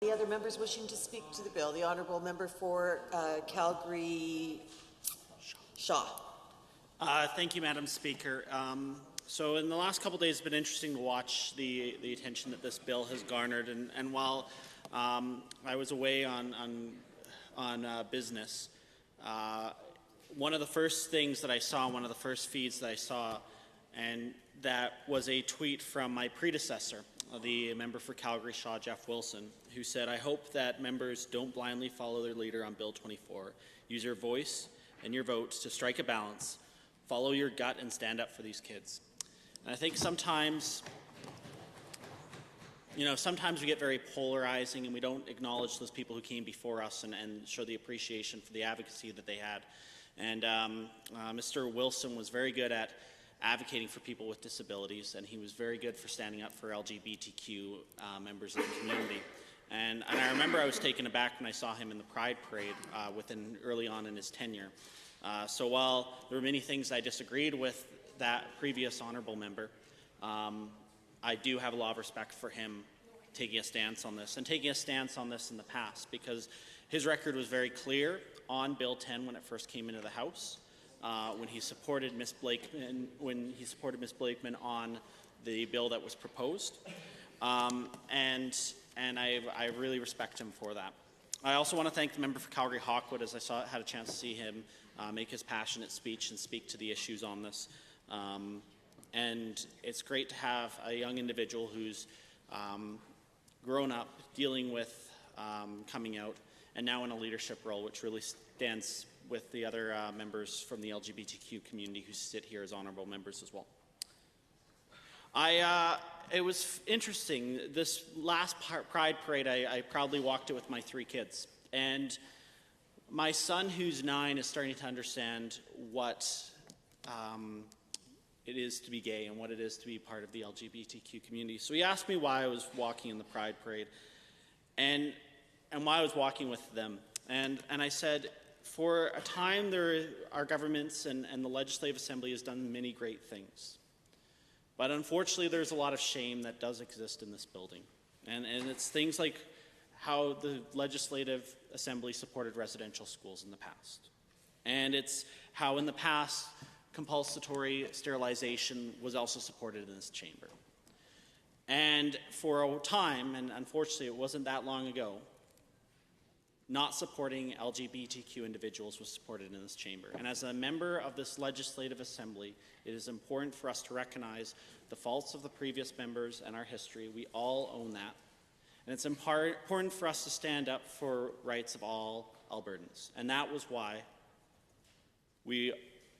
Any other members wishing to speak to the bill? The honourable member for Calgary Shaw. Thank you, Madam Speaker. So in the last couple of days, it's been interesting to watch the attention that this bill has garnered. And while I was away on business, one of the first things that I saw, one of the first feeds that I saw, and that was a tweet from my predecessor, the member for Calgary Shaw, Jeff Wilson, who said, "I hope that members don't blindly follow their leader on Bill 24. Use your voice and your votes to strike a balance. Follow your gut and stand up for these kids." And I think sometimes we get very polarizing and we don't acknowledge those people who came before us and show the appreciation for the advocacy that they had. And Mr. Wilson was very good at advocating for people with disabilities, and he was very good for standing up for LGBTQ members of the community. And I remember I was taken aback when I saw him in the Pride Parade early on in his tenure. So while there were many things I disagreed with that previous honourable member, I do have a lot of respect for him taking a stance on this, and taking a stance on this in the past, because his record was very clear on Bill 10 when it first came into the House, when he supported Ms. Blakeman, on the bill that was proposed, and I really respect him for that. I also want to thank the member for Calgary Hawkwood, as I had a chance to see him make his passionate speech and speak to the issues on this. And it's great to have a young individual who's grown up dealing with coming out and now in a leadership role, which really stands with the other members from the LGBTQ community who sit here as honourable members as well. It was interesting. This last Pride Parade, I proudly walked it with my 3 kids. And my son, who's 9, is starting to understand what it is to be gay and what it is to be part of the LGBTQ community. So he asked me why I was walking in the Pride Parade and why I was walking with them. And I said, for a time, our governments and the Legislative Assembly has done many great things. But unfortunately, there's a lot of shame that does exist in this building. And it's things like how the Legislative Assembly supported residential schools in the past. And it's how in the past, compulsory sterilization was also supported in this chamber. And for a time, and unfortunately it wasn't that long ago, not supporting LGBTQ individuals was supported in this chamber. And as a member of this Legislative Assembly, it is important for us to recognize the faults of the previous members and our history. We all own that. And it's important for us to stand up for rights of all Albertans. And that was why we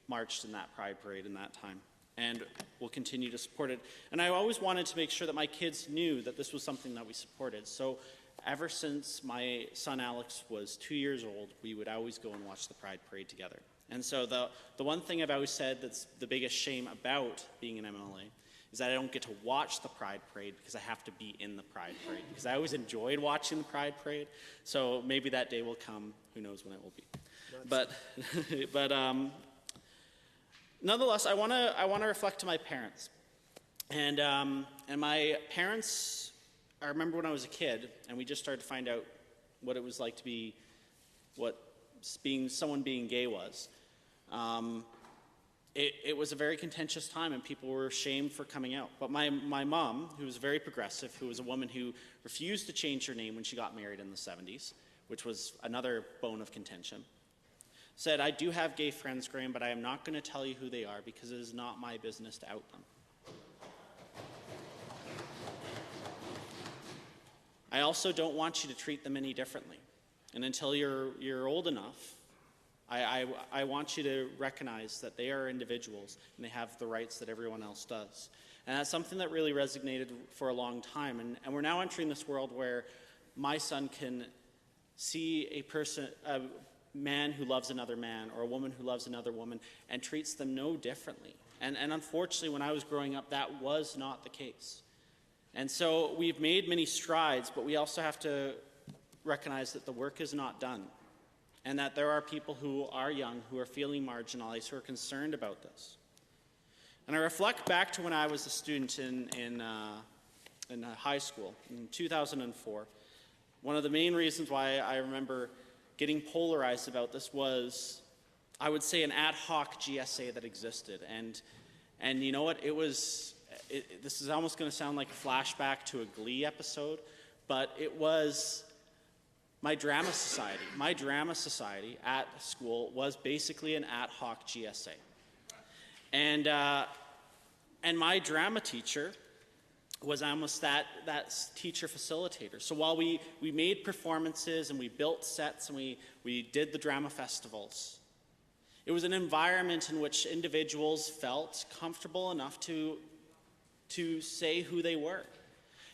marched in that Pride Parade in that time. And we'll continue to support it. And I always wanted to make sure that my kids knew that this was something that we supported. So ever since my son Alex was 2 years old, we would always go and watch the Pride Parade together. And so the one thing I've always said that's the biggest shame about being an MLA is that I don't get to watch the Pride Parade because I have to be in the Pride Parade. Because I always enjoyed watching the Pride Parade. So maybe that day will come. Who knows when it will be. But nonetheless, I want to reflect to my parents. And my parents, I remember when I was a kid, and we just started to find out what it was like to be, someone being gay was. It was a very contentious time, and people were shamed for coming out. But my mom, who was very progressive, who was a woman who refused to change her name when she got married in the 70s, which was another bone of contention, said, "I do have gay friends, Graham, but I am not going to tell you who they are because it is not my business to out them." I also don't want you to treat them any differently. And until you're old enough, I want you to recognize that they are individuals and they have the rights that everyone else does. And that's something that really resonated for a long time. And we're now entering this world where my son can see a man who loves another man or a woman who loves another woman and treats them no differently. And unfortunately, when I was growing up, that was not the case. And so we've made many strides, but we also have to recognize that the work is not done and that there are people who are young, who are feeling marginalized, who are concerned about this. And I reflect back to when I was a student in high school in 2004. One of the main reasons why I remember getting polarized about this was, I would say, an ad hoc GSA that existed. And you know what? This is almost going to sound like a flashback to a Glee episode, but it was my drama society. My drama society at school was basically an ad hoc GSA. And my drama teacher was almost that teacher facilitator. So while we made performances and we built sets and we did the drama festivals, it was an environment in which individuals felt comfortable enough to say who they were.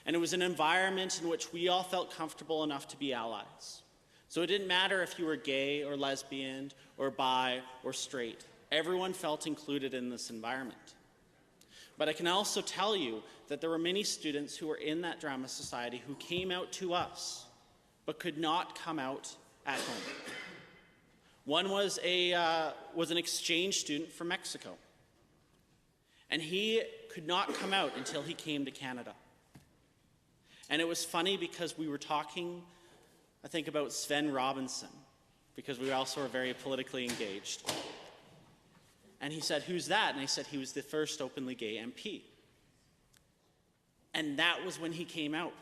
And it was an environment in which we all felt comfortable enough to be allies. So it didn't matter if you were gay or lesbian or bi or straight. Everyone felt included in this environment. But I can also tell you that there were many students who were in that drama society who came out to us, but could not come out at home. One was an exchange student from Mexico, and he could not come out until he came to Canada. And it was funny because we were talking, I think, about Sven Robinson, because we also were very politically engaged. And he said, "Who's that?" And I said, "He was the first openly gay MP." And that was when he came out.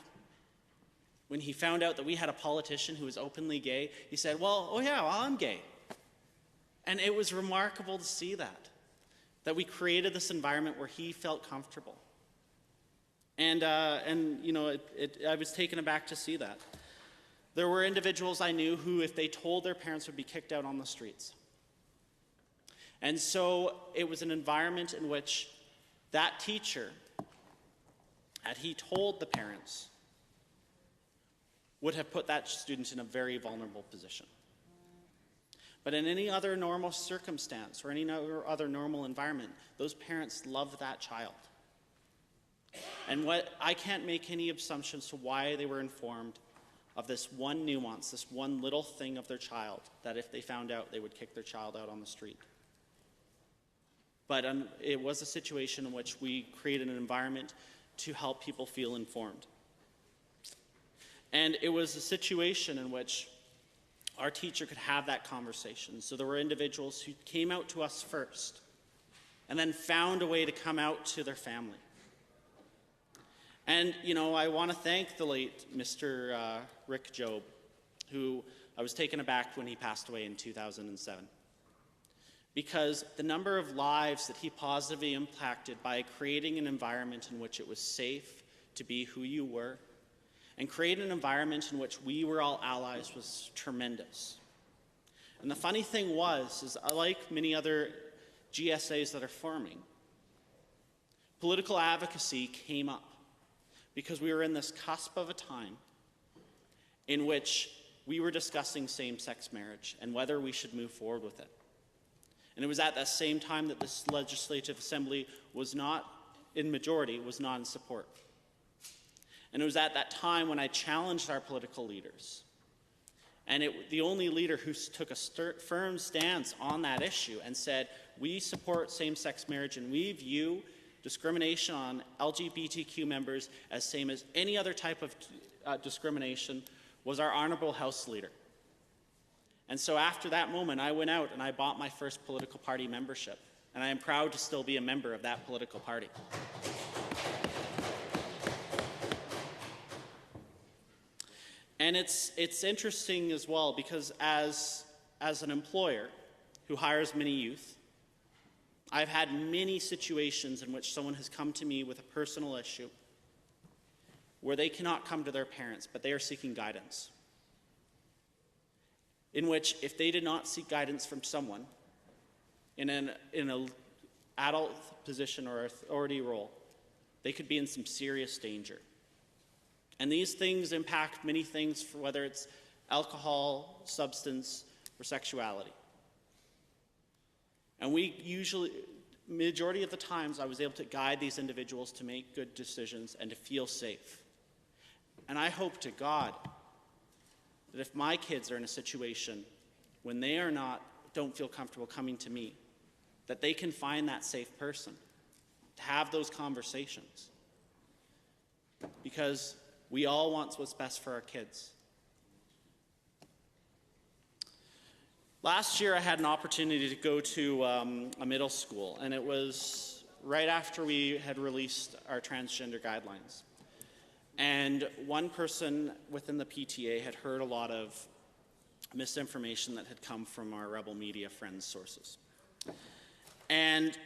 When he found out that we had a politician who was openly gay, he said, I'm gay. And it was remarkable to see that we created this environment where he felt comfortable. And I was taken aback to see that. There were individuals I knew who, if they told their parents, would be kicked out on the streets. And so it was an environment in which that teacher, had he told the parents, would have put that student in a very vulnerable position. But in any other normal circumstance or any other normal environment, those parents loved that child. And I can't make any assumptions to why they were informed of this one nuance, this one little thing of their child, that if they found out, they would kick their child out on the street. But it was a situation in which we created an environment to help people feel informed. And it was a situation in which our teacher could have that conversation. So there were individuals who came out to us first and then found a way to come out to their family. And, I want to thank the late Mr. Rick Job, who I was taken aback when he passed away in 2007. Because the number of lives that he positively impacted by creating an environment in which it was safe to be who you were, and create an environment in which we were all allies, was tremendous. And the funny thing is like many other GSAs that are forming, political advocacy came up because we were in this cusp of a time in which we were discussing same-sex marriage and whether we should move forward with it. And it was at that same time that this Legislative Assembly was not in majority, was not in support. And it was at that time when I challenged our political leaders. And the only leader who took a firm stance on that issue and said, we support same-sex marriage and we view discrimination on LGBTQ members as same as any other type of discrimination, was our Honourable House Leader. And so after that moment, I went out and I bought my first political party membership. And I am proud to still be a member of that political party. And it's interesting as well, because as an employer who hires many youth, I've had many situations in which someone has come to me with a personal issue where they cannot come to their parents, but they are seeking guidance. In which, if they did not seek guidance from someone in an adult position or authority role, they could be in some serious danger. And these things impact many things, for whether it's alcohol, substance, or sexuality. And majority of the times, I was able to guide these individuals to make good decisions and to feel safe. And I hope to God that if my kids are in a situation when they don't feel comfortable coming to me, that they can find that safe person to have those conversations. Because we all want what's best for our kids. Last year, I had an opportunity to go to a middle school, and it was right after we had released our transgender guidelines. And one person within the PTA had heard a lot of misinformation that had come from our Rebel Media friends sources. And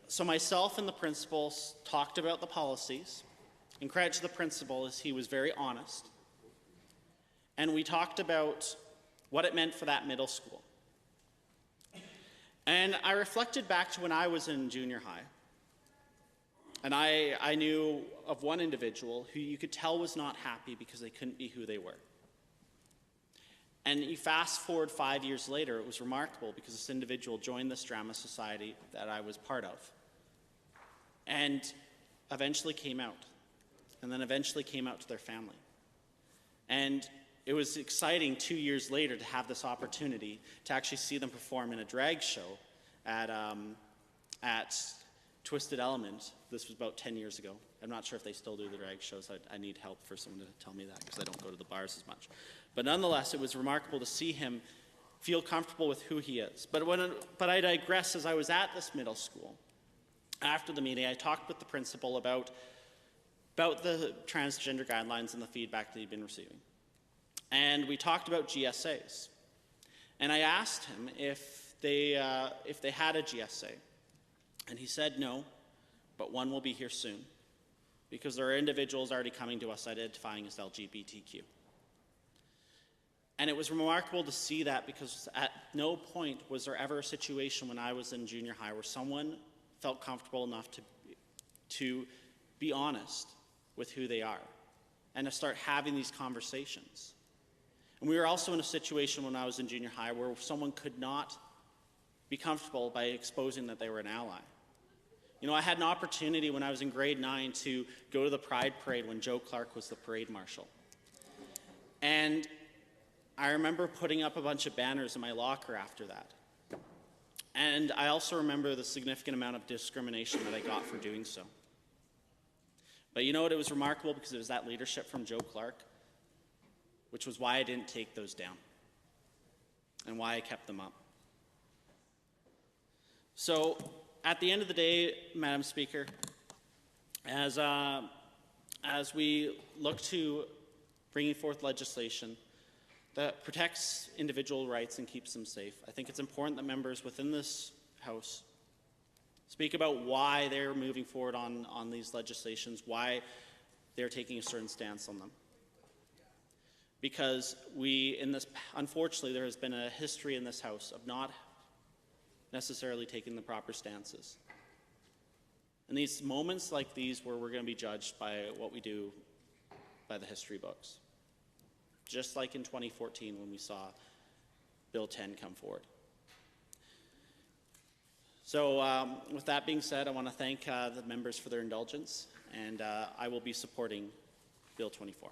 so myself and the principals talked about the policies, and credit to the principal is he was very honest. And we talked about what it meant for that middle school. And I reflected back to when I was in junior high. And I knew of one individual who you could tell was not happy because they couldn't be who they were. And you fast forward 5 years later, it was remarkable because this individual joined this drama society that I was part of. And eventually came out. And then eventually came out to their family. And it was exciting 2 years later to have this opportunity to actually see them perform in a drag show at Twisted Element. This was about 10 years ago. I'm not sure if they still do the drag shows. I need help for someone to tell me that because I don't go to the bars as much. But nonetheless, it was remarkable to see him feel comfortable with who he is. But I digress. As I was at this middle school, after the meeting, I talked with the principal about the transgender guidelines and the feedback that he'd been receiving. And we talked about GSAs. And I asked him if they had a GSA. And he said no, but one will be here soon, because there are individuals already coming to us identifying as LGBTQ. And it was remarkable to see that, because at no point was there ever a situation when I was in junior high where someone felt comfortable enough to be honest with who they are and to start having these conversations. And we were also in a situation when I was in junior high where someone could not be comfortable by exposing that they were an ally. You know, I had an opportunity when I was in grade 9 to go to the Pride Parade when Joe Clark was the parade marshal. And I remember putting up a bunch of banners in my locker after that. And I also remember the significant amount of discrimination that I got for doing so. But you know what? It was remarkable because it was that leadership from Joe Clark, which was why I didn't take those down and why I kept them up. So at the end of the day, Madam Speaker, as we look to bringing forth legislation that protects individual rights and keeps them safe, I think it's important that members within this House speak about why they're moving forward on these legislations, why they're taking a certain stance on them. Because unfortunately, there has been a history in this House of not necessarily taking the proper stances. And these moments like these where we're going to be judged by what we do by the history books. Just like in 2014 when we saw Bill 10 come forward. So with that being said, I want to thank the members for their indulgence, and I will be supporting Bill 24.